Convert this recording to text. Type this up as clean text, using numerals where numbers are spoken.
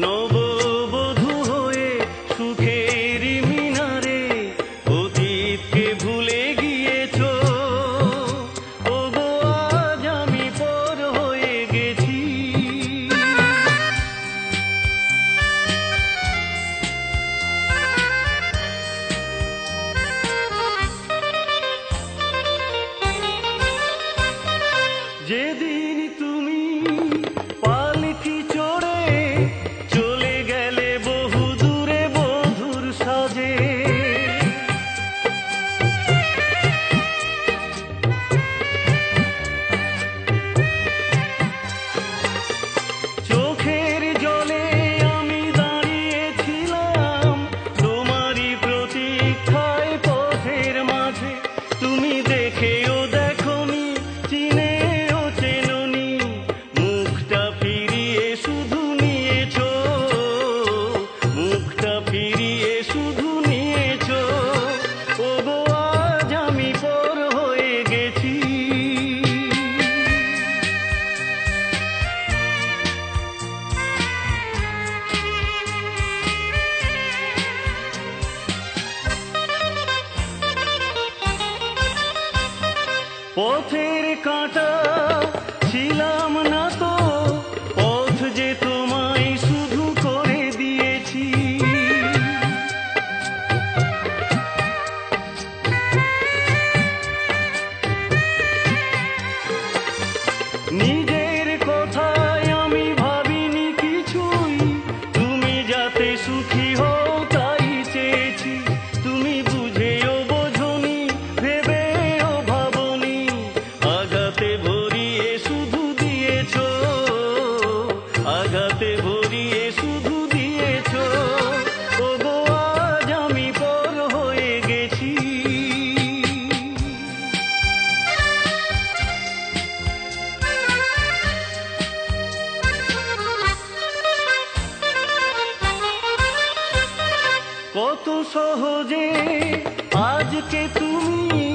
নববধূ হয়ে সুখের মিনারে অতীতকে ভুলে গিয়েছো। ওগো আজ আমি পর হয়ে গেছি। যেদিন তুমি পালকি চড়ে চলে গেলে বহু দূরে বধূর সাজে, চোখের জলে আমি দাঁড়িয়েছিলাম তোমারই প্রতীক্ষায় পথের মাঝে। তুমি দেখেও দেখোনি, চিনেও চেনোনি, মুখটা ফিরিয়ে শুধু নিয়েছো, মুখটা ফিরিয়ে শুধু নিয়েছো। ওগো আজ আমি পর হয়ে গেছি। পথের কাঁটা ছিলাম না তো, পথ যে তোমায় শুধু করে দিয়েছি। নিজের কথায় আমি ভাবিনি কিছুই, তুমি যাতে সুখী হও তাই চেয়েছি। তুমি বুঝেও বোঝনি, ভেবেও ভাবনি, আঘাতে ভরিয়ে শুধু দিয়েছো, আঘাতে ভরিয়ে শুধু দিয়েছো। ওগো আজ আমি পর হয়ে গেছি। কত সহজে আজকে তুমি